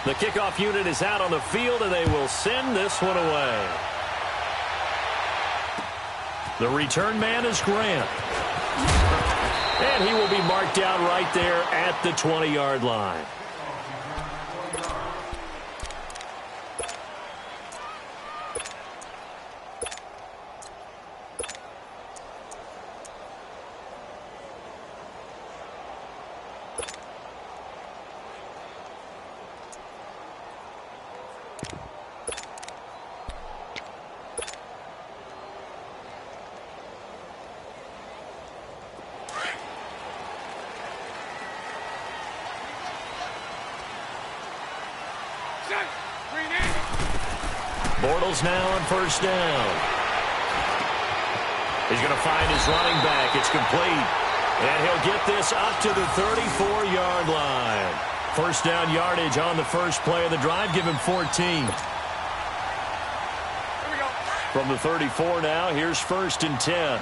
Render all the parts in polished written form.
The kickoff unit is out on the field, and they will send this one away. The return man is Grant. And he will be marked down right there at the 20-yard line. Bortles now on first down. He's going to find his running back. It's complete. And he'll get this up to the 34-yard line. First down yardage on the first play of the drive. Give him 14. From the 34 now, here's 1st and 10.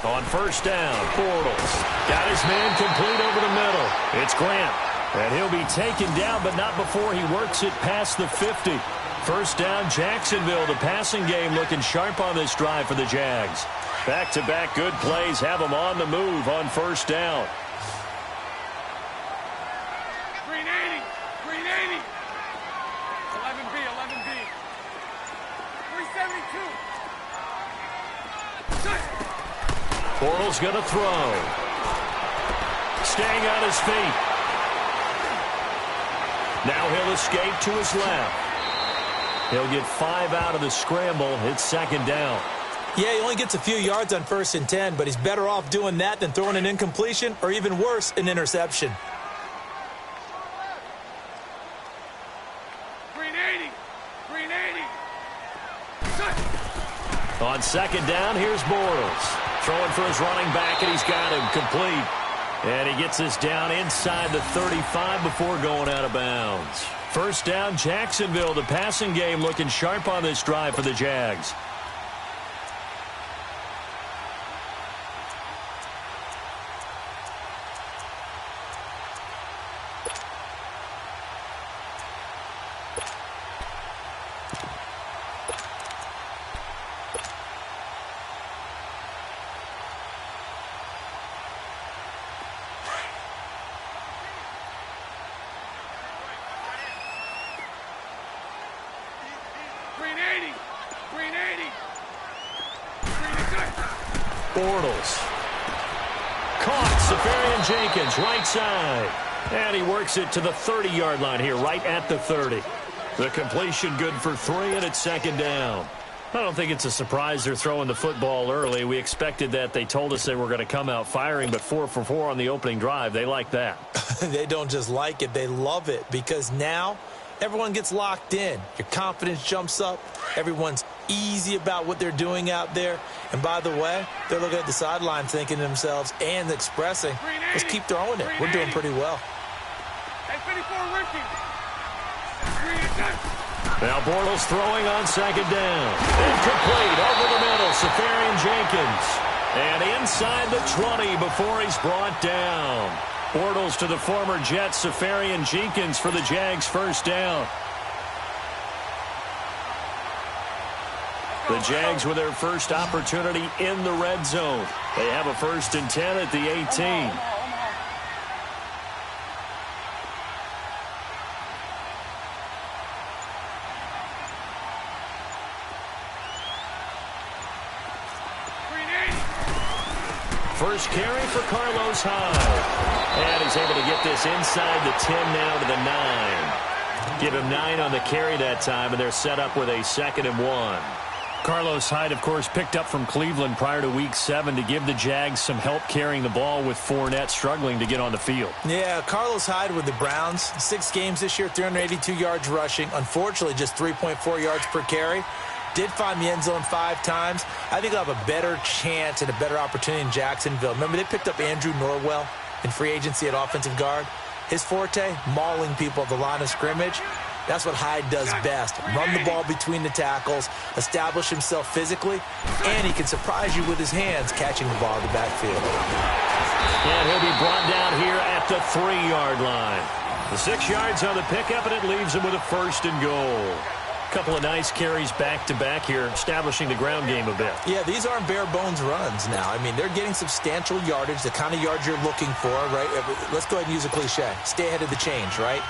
On first down, Bortles got his man complete over the middle. It's Grant, and he'll be taken down, but not before he works it past the 50. First down, Jacksonville. The passing game looking sharp on this drive for the Jags. Back-to-back good plays have them on the move on first down. Green 80. 11B. 372. Bortles going to throw. Staying on his feet. Now he'll escape to his left. He'll get 5 out of the scramble. It's second down. Yeah, he only gets a few yards on 1st and 10, but he's better off doing that than throwing an incompletion or even worse, an interception. Green 80. On second down, here's Bortles. Throwing for his running back, and he's got him complete. And he gets us down inside the 35 before going out of bounds. First down, Jacksonville. The passing game looking sharp on this drive for the Jags. Bortles. Caught. Safarian Jenkins, right side. And he works it to the 30-yard line here, right at the 30. The completion good for 3, and it's second down. I don't think it's a surprise they're throwing the football early. We expected that. They told us they were going to come out firing, but 4 for 4 on the opening drive. They like that. They don't just like it. They love it because now everyone gets locked in. Your confidence jumps up. Everyone's easy about what they're doing out there. And by the way, they're looking at the sideline thinking to themselves and expressing, let's keep throwing it. We're doing pretty well. Now Bortles throwing on second down. Incomplete over the middle. Safarian Jenkins. And inside the 20 before he's brought down. Bortles to the former Jet, Safarian Jenkins for the Jags' first down. The Jags with their first opportunity in the red zone. They have a 1st and 10 at the 18. First carry for Carlos Hyde. And he's able to get this inside the 10 now to the 9. Give him 9 on the carry that time, and they're set up with a 2nd and 1. Carlos Hyde, of course, picked up from Cleveland prior to Week 7 to give the Jags some help carrying the ball with Fournette struggling to get on the field. Yeah, Carlos Hyde with the Browns. 6 games this year, 382 yards rushing. Unfortunately, just 3.4 yards per carry. Did find the end zone 5 times. I think they'll have a better chance and a better opportunity in Jacksonville. Remember, they picked up Andrew Norwell in free agency at offensive guard. His forte, mauling people at the line of scrimmage. That's what Hyde does best. Run the ball between the tackles, establish himself physically, and he can surprise you with his hands catching the ball in the backfield. And he'll be brought down here at the 3-yard line. The 6 yards on the pickup, and it leaves him with a 1st and goal. Couple of nice carries back-to-back here, establishing the ground game a bit. Yeah, these aren't bare-bones runs now. I mean, they're getting substantial yardage, the kind of yards you're looking for, right? Let's go ahead and use a cliche. Stay ahead of the change, right?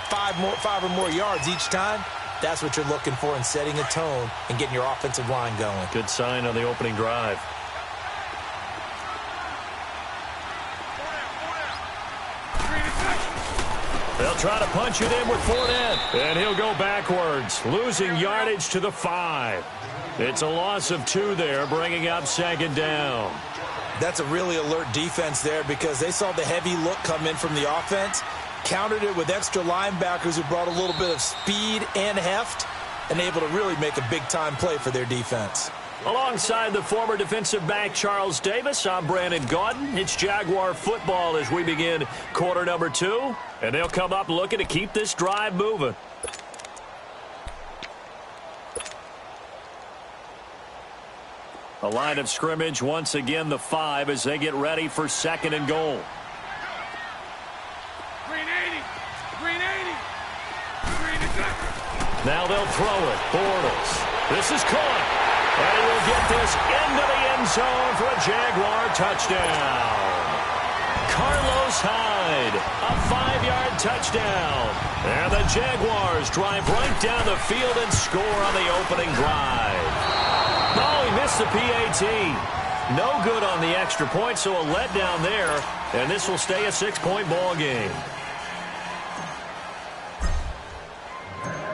5 or more yards each time. That's what you're looking for in setting a tone and getting your offensive line going. Good sign on the opening drive. They'll try to punch it in with Fournette. And he'll go backwards, losing yardage to the 5. It's a loss of 2 there, bringing up 2nd down. That's a really alert defense there because they saw the heavy look come in from the offense, countered it with extra linebackers who brought a little bit of speed and heft, and able to really make a big-time play for their defense. Alongside the former defensive back Charles Davis, I'm Brandon Gaudin. It's Jaguar football as we begin quarter number 2. And they'll come up looking to keep this drive moving. A line of scrimmage, once again the 5 as they get ready for 2nd and goal. Green 80. Green 80. Green is up. Now they'll throw it. Bortles. This is caught. And he will get this into the end zone for a Jaguar touchdown. Carlos Hyde, a 5-yard touchdown. And the Jaguars drive right down the field and score on the opening drive. Oh, he missed the PAT. No good on the extra point, so a letdown there. And this will stay a 6-point ball game.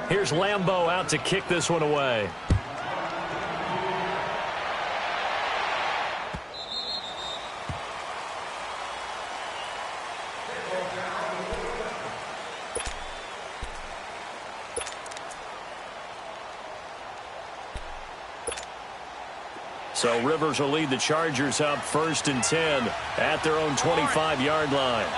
Here's Lambeau out to kick this one away. So Rivers will lead the Chargers up 1st and 10 at their own 25-yard line.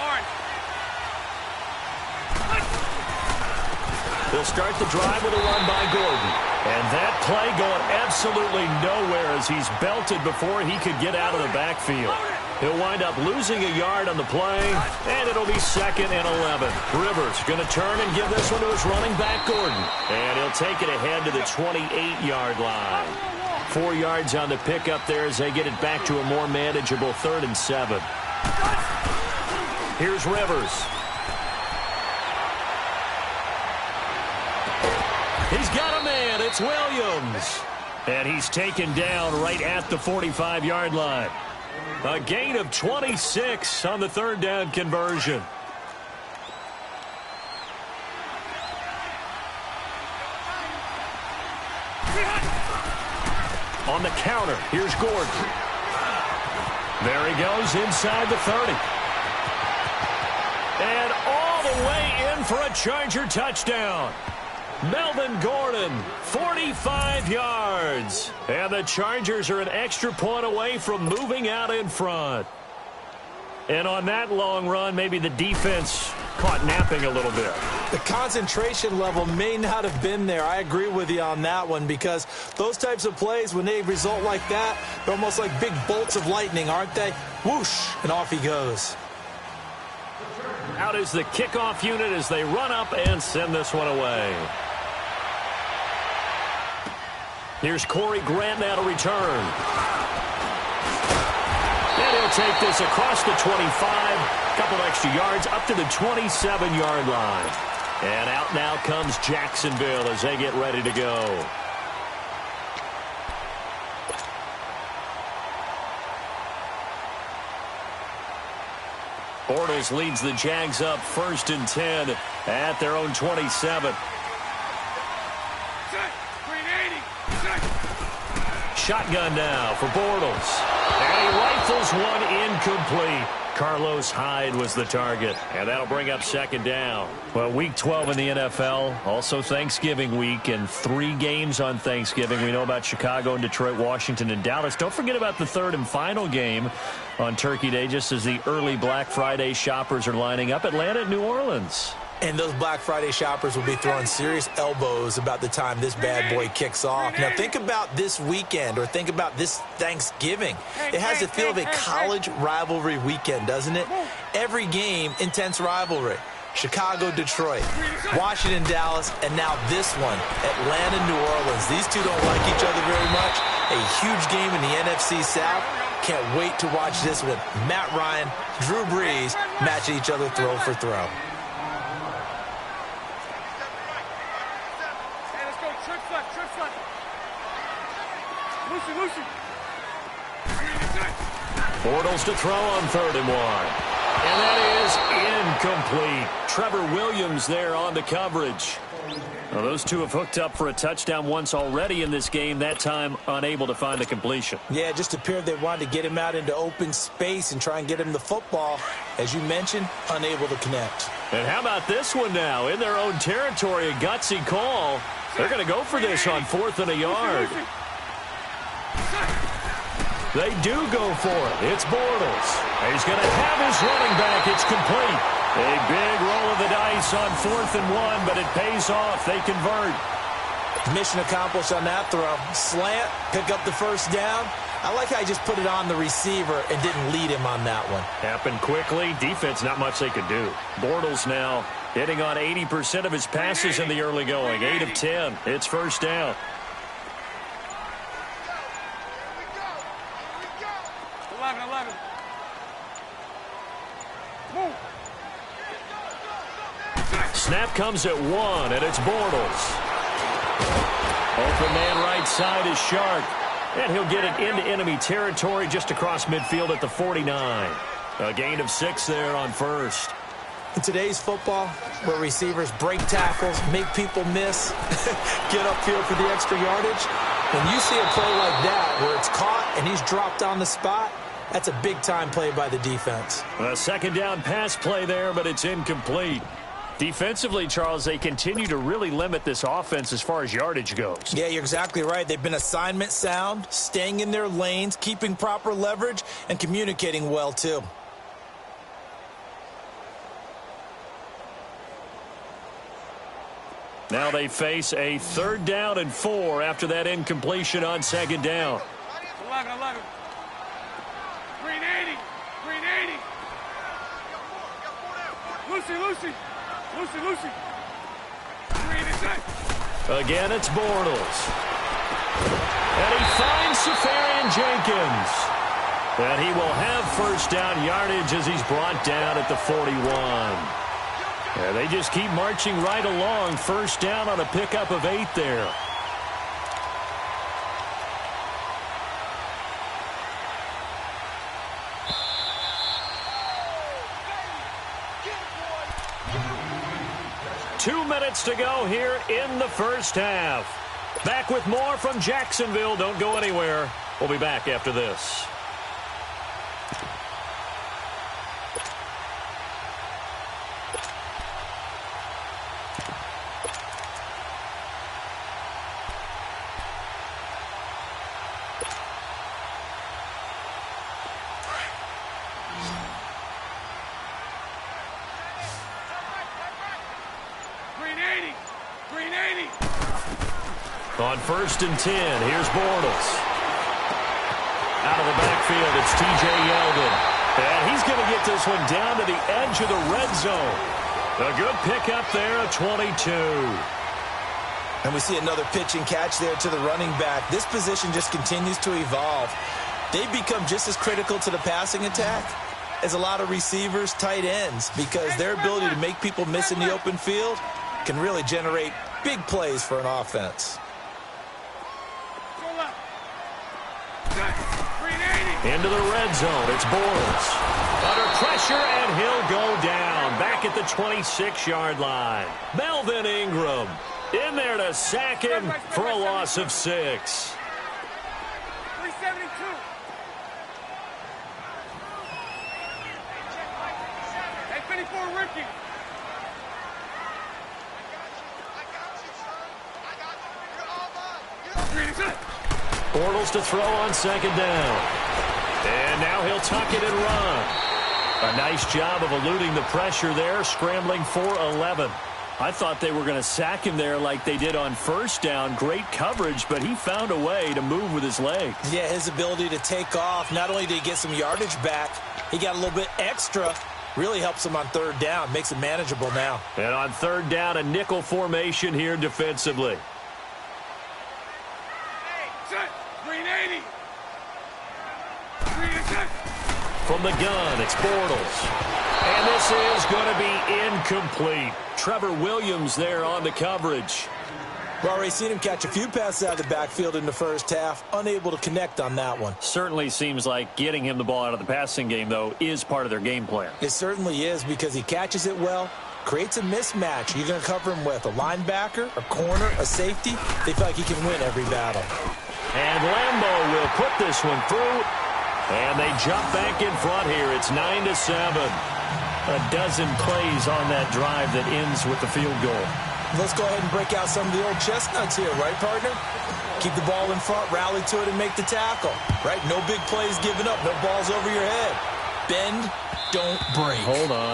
They'll start the drive with a run by Gordon. And that play going absolutely nowhere as he's belted before he could get out of the backfield. He'll wind up losing a yard on the play, and it'll be 2nd and 11. Rivers going to turn and give this one to his running back, Gordon. And he'll take it ahead to the 28-yard line. 4 yards on the pickup there as they get it back to a more manageable 3rd and 7. Here's Rivers. He's got a man. It's Williams. And he's taken down right at the 45-yard line. A gain of 26 on the 3rd down conversion. On the counter, here's Gordon. There he goes inside the 30. And all the way in for a Charger touchdown. Melvin Gordon, 45 yards. And the Chargers are an extra point away from moving out in front. And on that long run, maybe the defense caught napping a little bit. The concentration level may not have been there. I agree with you on that one because those types of plays, when they result like that, they're almost like big bolts of lightning, aren't they? Whoosh, and off he goes. Out is the kickoff unit as they run up and send this one away. Here's Corey Grant now to return. And he'll take this across the 25, a couple extra yards up to the 27-yard line. And out now comes Jacksonville as they get ready to go. Bortles leads the Jags up 1st and 10 at their own 27. Shotgun now for Bortles. And he rifles one incomplete. Carlos Hyde was the target. And that'll bring up 2nd down. Well, Week 12 in the NFL, also Thanksgiving week, and 3 games on Thanksgiving. We know about Chicago and Detroit, Washington, and Dallas. Don't forget about the 3rd and final game on Turkey Day, just as the early Black Friday shoppers are lining up. Atlanta and New Orleans. And those Black Friday shoppers will be throwing serious elbows about the time this bad boy kicks off. Now, think about this weekend, or think about this Thanksgiving. It has the feel of a college rivalry weekend, doesn't it? Every game, intense rivalry. Chicago, Detroit, Washington, Dallas, and now this one, Atlanta, New Orleans. These two don't like each other very much. A huge game in the NFC South. Can't wait to watch this one. Matt Ryan, Drew Brees matching each other throw for throw. Bortles to throw on 3rd and 1. And that is incomplete. Trevor Williams there on the coverage. Well, those two have hooked up for a touchdown once already in this game, that time unable to find the completion. Yeah, it just appeared they wanted to get him out into open space and try and get him the football. As you mentioned, unable to connect. And how about this one now? In their own territory, a gutsy call. They're going to go for this on 4th and a yard. They do go for it. It's Bortles. He's going to have his running back. It's complete. A big roll of the dice on 4th and 1, but it pays off. They convert. Mission accomplished on that throw. Slant, pick up the first down. I like how he just put it on the receiver and didn't lead him on that one. Happened quickly. Defense, not much they could do. Bortles now hitting on 80% of his passes in the early going. 8 of 10. It's first down. Snap comes at 1, and it's Bortles. Open man right side is Shark. And he'll get it into enemy territory just across midfield at the 49. A gain of 6 there on 1st. In today's football, where receivers break tackles, make people miss, get upfield for the extra yardage, when you see a play like that where it's caught and he's dropped on the spot, that's a big-time play by the defense. A second down pass play there, but it's incomplete. Defensively, Charles, they continue to really limit this offense as far as yardage goes. Yeah, you're exactly right. They've been assignment sound, staying in their lanes, keeping proper leverage, and communicating well, too. Now they face a 3rd down and 4 after that incompletion on 2nd down. 11. Green 80. Green 80. Lucy. Again, it's Bortles. And he finds Safarian Jenkins. And he will have first down yardage as he's brought down at the 41. And they just keep marching right along. First down on a pickup of 8 there. Two minutes to go here in the first half. Back with more from Jacksonville. Don't go anywhere. We'll be back after this. On 1st and 10, here's Bortles. Out of the backfield, it's T.J. Yeldon. And he's going to get this one down to the edge of the red zone. A good pickup there, a 22. And we see another pitch and catch there to the running back. This position just continues to evolve. They've become just as critical to the passing attack as a lot of receivers, tight ends, because their ability to make people miss in the open field can really generate big plays for an offense. Into the red zone, it's Bortles. Under pressure, and he'll go down. Back at the 26-yard line. Melvin Ingram in there to sack him for a loss of 6. 372. Hey, 54, Ricky. Bortles to throw on 2nd down. And now he'll tuck it and run. A nice job of eluding the pressure there, scrambling for 11. I thought they were going to sack him there like they did on first down. Great coverage, but he found a way to move with his legs. Yeah, his ability to take off, not only did he get some yardage back, he got a little bit extra. Really helps him on third down, makes it manageable now. And on third down, a nickel formation here defensively. Hey, set. Green 80. Green set. From the gun, it's Bortles. And this is going to be incomplete. Trevor Williams there on the coverage. We've already seen him catch a few passes out of the backfield in the first half. Unable to connect on that one. Certainly seems like getting him the ball out of the passing game, though, is part of their game plan. It certainly is because he catches it well, creates a mismatch. You're going to cover him with a linebacker, a corner, a safety. They feel like he can win every battle. And Lambeau will put this one through. And they jump back in front here. It's 9-7. A dozen plays on that drive that ends with the field goal. Let's go ahead and break out some of the old chestnuts here, right, partner? Keep the ball in front, rally to it, and make the tackle, right? No big plays given up, no balls over your head. Bend, don't break. Hold on.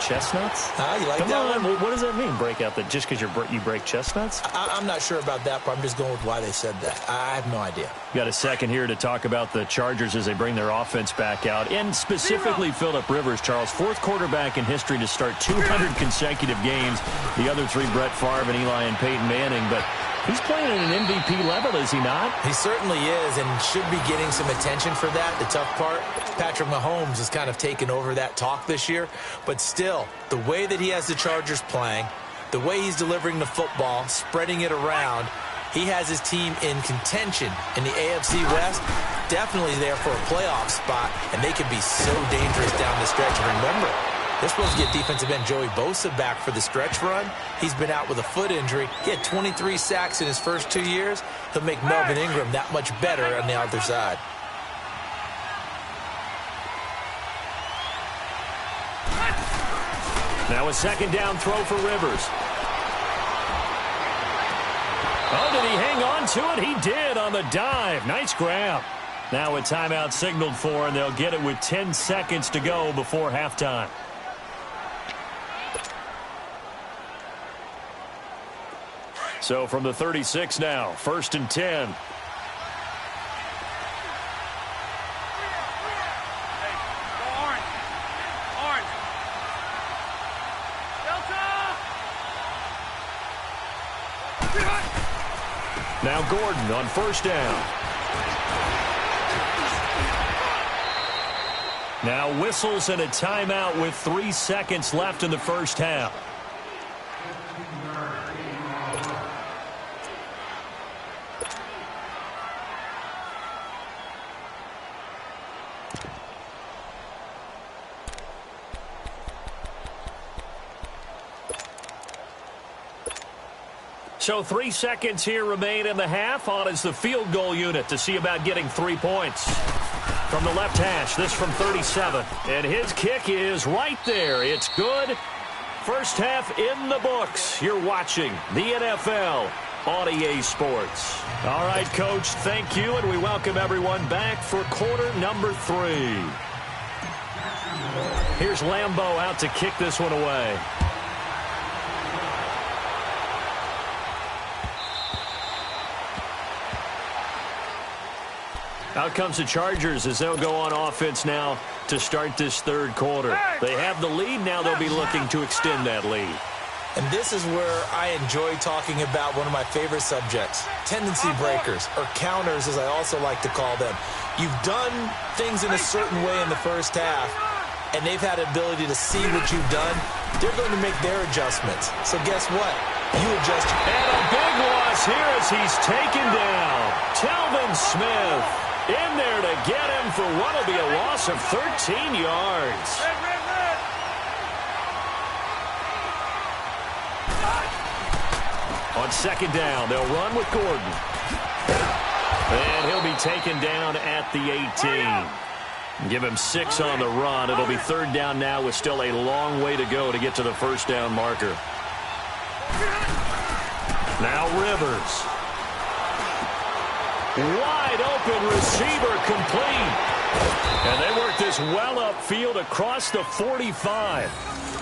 Chestnuts? You like Come that on. one? What does that mean, break out? That just because you break chestnuts? I'm not sure about that, but I'm just going with why they said that. I have no idea. Got a second here to talk about the Chargers as they bring their offense back out, and specifically Phillip Rivers, Charles. Fourth quarterback in history to start 200 consecutive games. The other three, Brett Favre and Eli and Peyton Manning, but he's playing at an MVP level, is he not? He certainly is, and should be getting some attention for that. The tough part, Patrick Mahomes has kind of taken over that talk this year, but still, the way that he has the Chargers playing, the way he's delivering the football, spreading it around, he has his team in contention in the AFC West, definitely there for a playoff spot, and they can be so dangerous down the stretch. And remember, they're supposed to get defensive end Joey Bosa back for the stretch run. He's been out with a foot injury. He had 23 sacks in his first 2 years. He'll make Melvin Ingram that much better on the other side. Now a second down throw for Rivers. Oh, did he hang on to it? He did on the dive. Nice grab. Now a timeout signaled for, and they'll get it with 10 seconds to go before halftime. So from the 36 now, 1st and 10. Hey, go orange. Orange. Delta! Now Gordon on 1st down. Now whistles and a timeout with 3 seconds left in the first half. So 3 seconds here remain in the half. On is the field goal unit to see about getting 3 points. From the left hash, this from 37. And his kick is right there. It's good. First half in the books. You're watching the NFL on EA Sports. All right, Coach, thank you, and we welcome everyone back for quarter number 3. Here's Lambeau out to kick this one away. Out comes the Chargers as they'll go on offense now to start this third quarter. They have the lead. Now they'll be looking to extend that lead. And this is where I enjoy talking about one of my favorite subjects, tendency breakers, or counters as I also like to call them. You've done things in a certain way in the first half, and they've had the ability to see what you've done. They're going to make their adjustments. So guess what? You adjust. And a big loss here as he's taken down. Telvin Smith in there to get him for what will be a loss of 13 yards. On second down, they'll run with Gordon. And he'll be taken down at the 18. Give him 6 on the run. It'll be third down now with still a long way to go to get to the first down marker. Now Rivers. Wide open receiver complete. And they work this well upfield across the 45.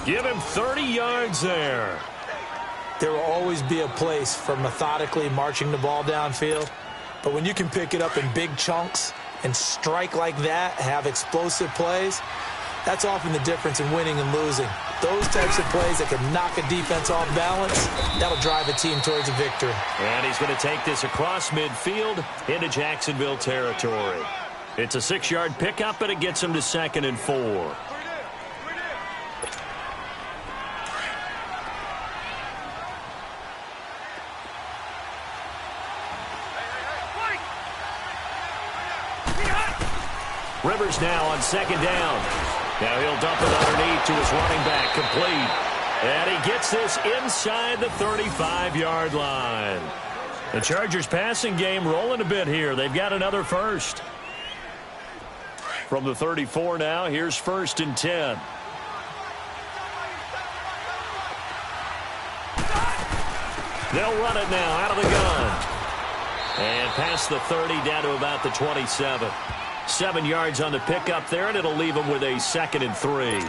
Give him 30 yards there. There will always be a place for methodically marching the ball downfield. But when you can pick it up in big chunks and strike like that, have explosive plays, that's often the difference in winning and losing. Those types of plays that can knock a defense off balance, that'll drive a team towards a victory. And he's going to take this across midfield into Jacksonville territory. It's a 6-yard pickup, and it gets him to 2nd and 4. Rivers now on 2nd down. Now he'll dump it underneath to his running back, complete. And he gets this inside the 35-yard line. The Chargers passing game rolling a bit here. They've got another first. From the 34 now, here's 1st and 10. They'll run it now out of the gun. And past the 30 down to about the 27. 7 yards on the pickup there, and it'll leave them with a 2nd and 3.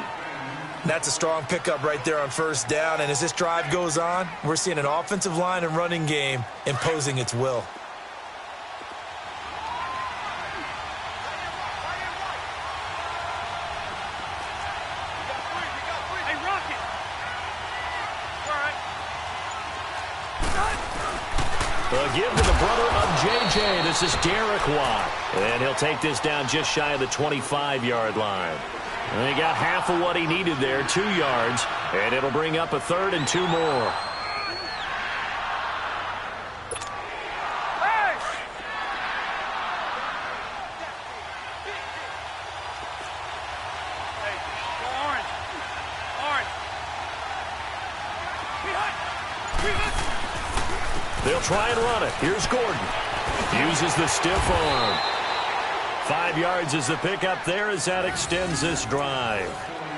That's a strong pickup right there on 1st down. And as this drive goes on, we're seeing an offensive line and running game imposing its will. A give to the brother of J.J. This is Derek Watt. And he'll take this down just shy of the 25-yard line. And he got half of what he needed there, 2 yards. And it'll bring up a 3rd and 2 more. They'll try and run it. Here's Gordon. Uses the stiff arm. 5 yards is the pickup there as that extends this drive.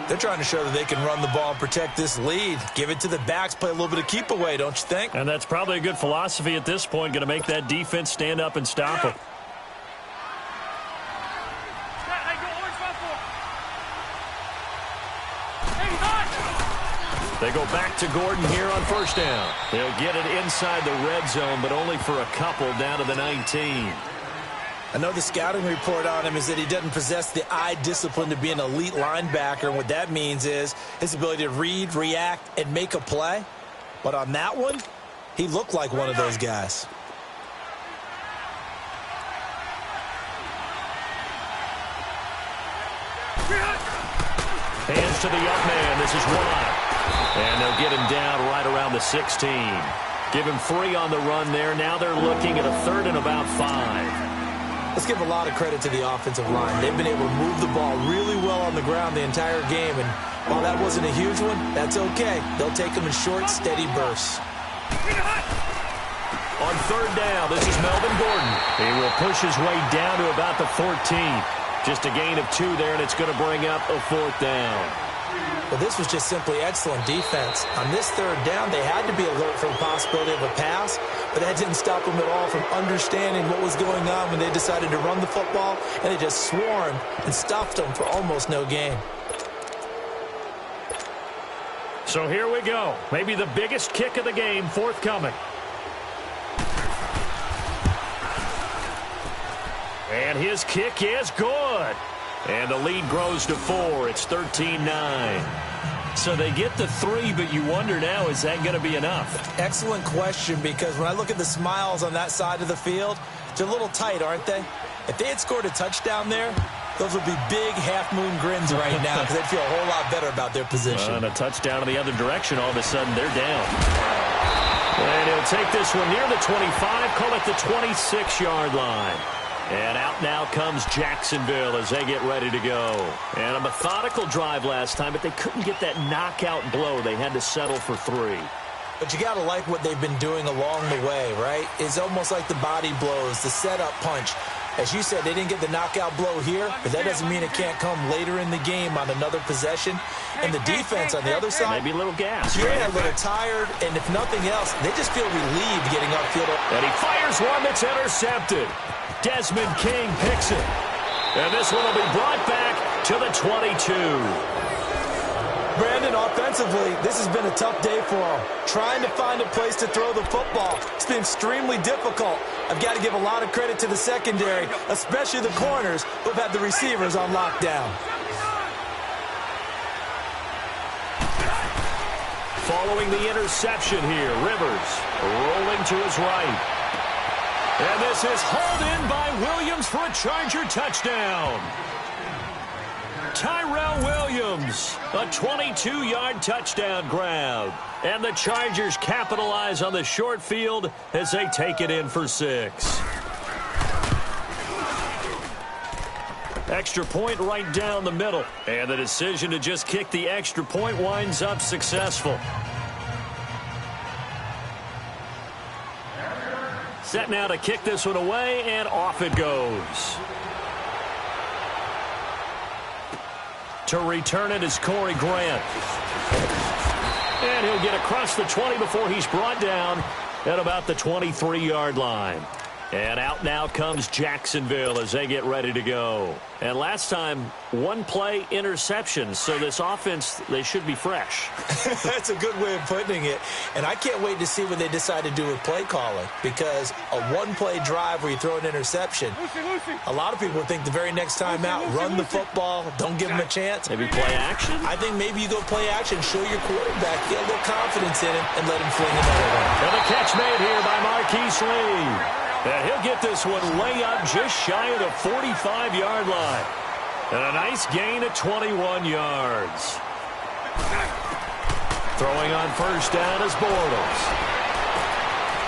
They're trying to show that they can run the ball and protect this lead. Give it to the backs, play a little bit of keep away, don't you think? And that's probably a good philosophy at this point, going to make that defense stand up and stop them. They go back to Gordon here on 1st down. They'll get it inside the red zone, but only for a couple down to the 19. I know the scouting report on him is that he doesn't possess the eye discipline to be an elite linebacker. And what that means is his ability to read, react, and make a play. But on that one, he looked like one of those guys. Hands to the young man. This is Watt. And they'll get him down right around the 16. Give him 3 on the run there. Now they're looking at a 3rd and about 5. Let's give a lot of credit to the offensive line. They've been able to move the ball really well on the ground the entire game. And while that wasn't a huge one, that's okay. They'll take them in short, steady bursts. On 3rd down, this is Melvin Gordon. He will push his way down to about the 14. Just a gain of 2 there, and it's going to bring up a 4th down. Well, this was just simply excellent defense. On this 3rd down, they had to be alert for the possibility of a pass, but that didn't stop them at all from understanding what was going on when they decided to run the football, and they just swarmed and stuffed them for almost no gain. So here we go. Maybe the biggest kick of the game forthcoming. And his kick is good. And the lead grows to 4. It's 13-9. So they get the 3, but you wonder now, is that going to be enough? Excellent question, because when I look at the smiles on that side of the field, they're a little tight, aren't they? If they had scored a touchdown there, those would be big half-moon grins right now because they'd feel a whole lot better about their position. And a touchdown in the other direction, all of a sudden they're down. And he'll take this one near the 25, call it the 26-yard line. And out now comes Jacksonville as they get ready to go. And a methodical drive last time, but they couldn't get that knockout blow. They had to settle for 3. But you got to like what they've been doing along the way, right? It's almost like the body blows, the setup punch. As you said, they didn't get the knockout blow here, but that doesn't mean it can't come later in the game on another possession. And the defense on the other side, maybe a little gas. Yeah, a little tired, and if nothing else, they just feel relieved getting upfield. And he fires one that's intercepted. Desmond King picks it. And this one will be brought back to the 22. Brandon, offensively, this has been a tough day for him. Trying to find a place to throw the football. It's been extremely difficult. I've got to give a lot of credit to the secondary, especially the corners who've had the receivers on lockdown. Following the interception here, Rivers rolling to his right. And this is hauled in by Williams for a Charger touchdown. Tyrell Williams, a 22-yard touchdown grab. And the Chargers capitalize on the short field as they take it in for 6. Extra point right down the middle. And the decision to just kick the extra point winds up successful. Set now to kick this one away, and off it goes. To return it is Corey Grant. And he'll get across the 20 before he's brought down at about the 23-yard line. And out now comes Jacksonville as they get ready to go. And last time, one-play interception. So this offense, they should be fresh. That's a good way of putting it. And I can't wait to see what they decide to do with play calling. Because a one-play drive where you throw an interception, a lot of people think the very next time out, run the football, don't give them a chance. Maybe play action? I think maybe you go play action, show your quarterback, get a little confidence in him, and let him fling another one. And the catch made here by Marquise Lee. And he'll get this one way up just shy of the 45-yard line. And a nice gain of 21 yards. Throwing on first down is Bortles.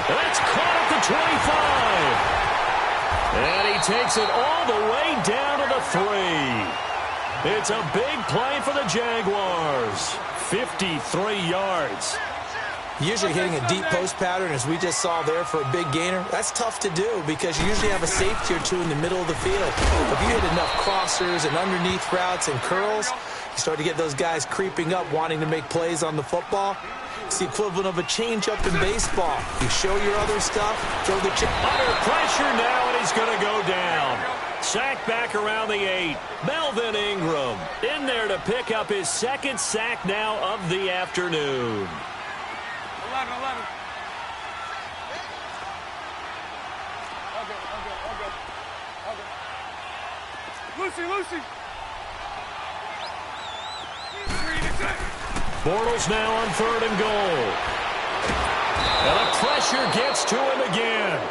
And that's caught at the 25. And he takes it all the way down to the 3. It's a big play for the Jaguars. 53 yards. Usually hitting a deep post pattern, as we just saw there, for a big gainer, that's tough to do because you usually have a safety or two in the middle of the field. If you hit enough crossers and underneath routes and curls, you start to get those guys creeping up, wanting to make plays on the football. It's the equivalent of a change-up in baseball. You show your other stuff, throw the chip. Under pressure now, and he's going to go down. Sack back around the 8. Melvin Ingram in there to pick up his second sack now of the afternoon. 11. Okay. Lucy. Bortles now on 3rd and goal. And the pressure gets to him again.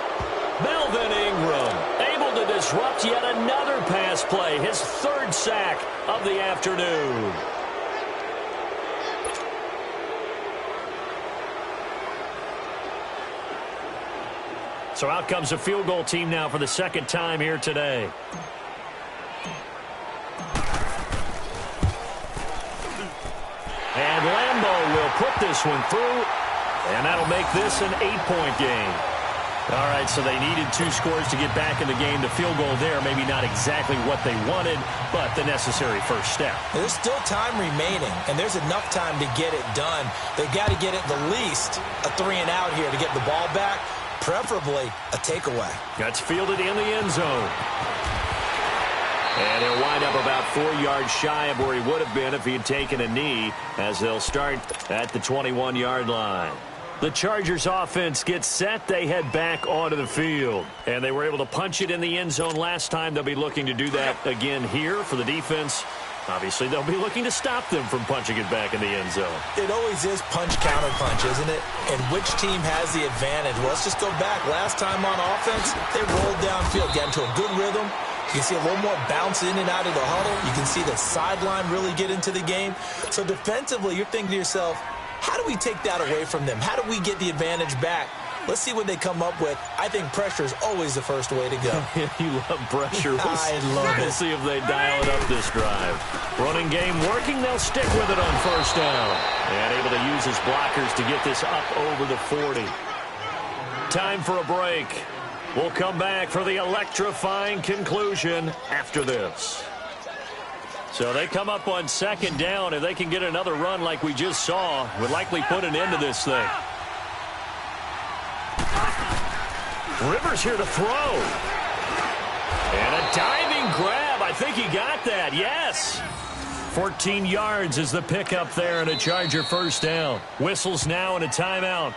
Melvin Ingram able to disrupt yet another pass play. His 3rd sack of the afternoon. So out comes a field goal team now for the second time here today. And Lambeau will put this one through, and that'll make this an 8-point game. All right, so they needed 2 scores to get back in the game. The field goal there, maybe not exactly what they wanted, but the necessary first step. There's still time remaining, and there's enough time to get it done. They've got to get at the least a 3-and-out here to get the ball back. Preferably a takeaway. That's fielded in the end zone. And he'll wind up about 4 yards shy of where he would have been if he had taken a knee, as they'll start at the 21-yard line. The Chargers offense gets set. They head back onto the field. And they were able to punch it in the end zone last time. They'll be looking to do that again here for the defense. Obviously, they'll be looking to stop them from punching it back in the end zone. It always is punch-counter-punch, isn't it? And which team has the advantage? Well, let's just go back. Last time on offense, they rolled downfield, got into a good rhythm. You can see a little more bounce in and out of the huddle. You can see the sideline really get into the game. So defensively, you're thinking to yourself, how do we take that away from them? How do we get the advantage back? Let's see what they come up with. I think pressure is always the first way to go. You love pressure. I love it. We'll see if they dial it up this drive. Running game working. They'll stick with it on first down. And able to use his blockers to get this up over the 40. Time for a break. We'll come back for the electrifying conclusion after this. So they come up on second down. If they can get another run like we just saw, would likely put an end to this thing. Rivers here to throw. And a diving grab. I think he got that. Yes. 14 yards is the pickup there and a Charger first down. Whistles now and a timeout.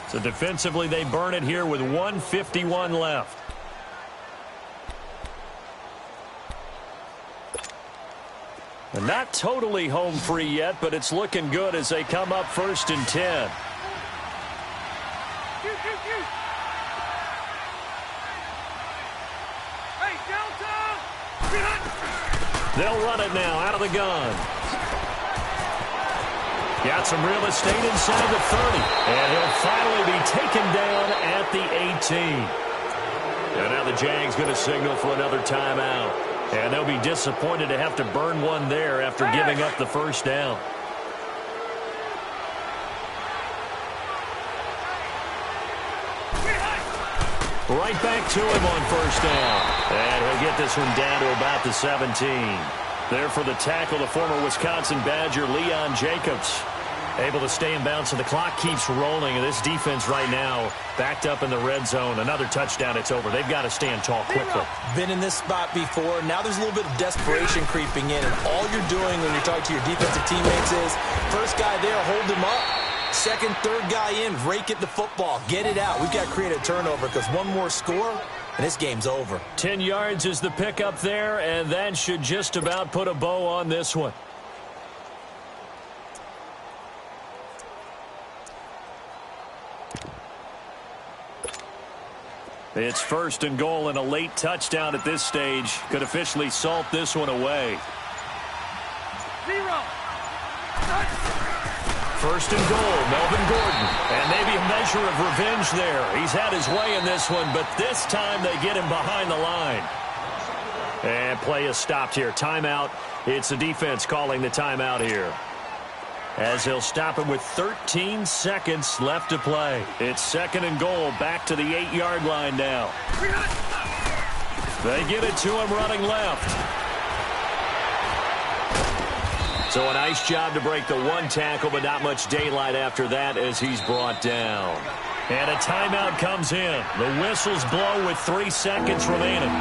So defensively they burn it here with 1:51 left. And not totally home free yet, but it's looking good as they come up 1st and 10. They'll run it now out of the gun. Got some real estate inside the 30. And he'll finally be taken down at the 18. And now the Jags going to signal for another timeout. And they'll be disappointed to have to burn one there after giving up the first down. Right back to him on first down. And he'll get this one down to about the 17. There for the tackle, the former Wisconsin Badger, Leon Jacobs. Able to stay in bounds, so the clock keeps rolling. And this defense right now backed up in the red zone. Another touchdown, it's over. They've got to stand tall quickly. Been in this spot before. Now there's a little bit of desperation creeping in. And all you're doing when you're talking to your defensive teammates is, first guy there, hold him up. Second, third guy in, rake at the football. Get it out. We've got to create a turnover because one more score, and this game's over. 10 yards is the pickup there, and that should just about put a bow on this one. It's 1st and goal, and a late touchdown at this stage could officially salt this one away. 1st and goal, Melvin Gordon. And maybe a measure of revenge there. He's had his way in this one, but this time they get him behind the line. And play is stopped here. Timeout. It's the defense calling the timeout here, as he'll stop him with 13 seconds left to play. It's 2nd and goal, back to the 8-yard line now. They get it to him running left. So a nice job to break the one tackle, but not much daylight after that as he's brought down. And a timeout comes in. The whistles blow with 3 seconds remaining.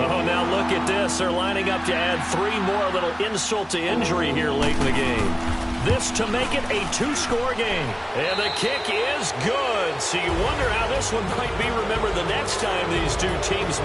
Oh, now look at this. They're lining up to add 3 more, a little insult to injury here late in the game. This to make it a 2-score game. And the kick is good. So you wonder how this one might be remembered the next time these two teams